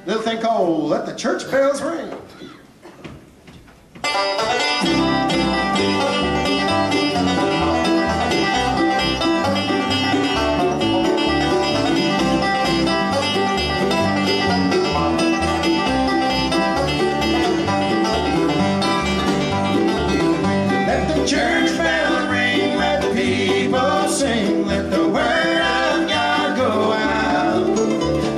little thing called Let the Church Bells Ring. Church bell ring, let the people sing, let the word of God go out.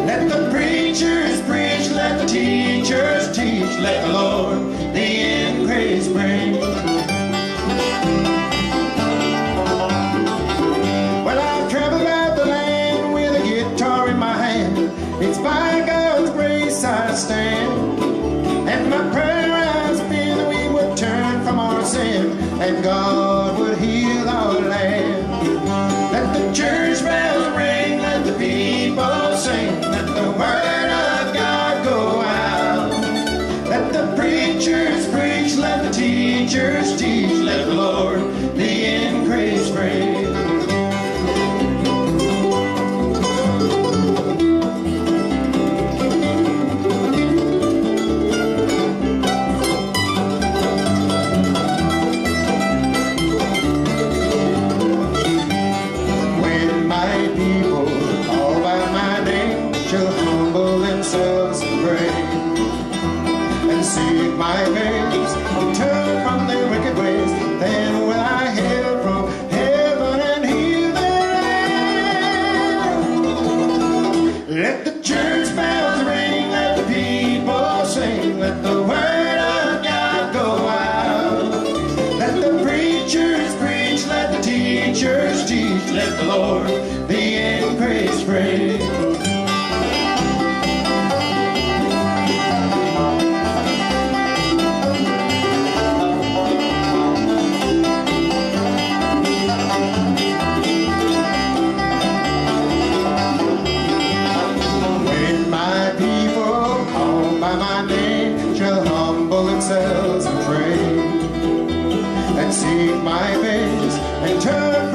Let the preachers preach, let the teachers teach, let the Lord the increase bring. Well, I've traveled out the land with a guitar in my hand. It's by God's grace I stand, and my prayer has been that we would turn from our sin and God would heal our land. Let the church bells ring, let the people sing, let the word of God go out. Let the preachers preach, let the teachers teach, let the Lord the increase bring. Seek my face and turn from their wicked ways, then will I hear from heaven and heal their land. Let the church bells ring, let the people sing, let the word of God go out. Let the preachers preach, let the teachers teach, let the Lord the increase bring. Themselves and pray and seek my face and turn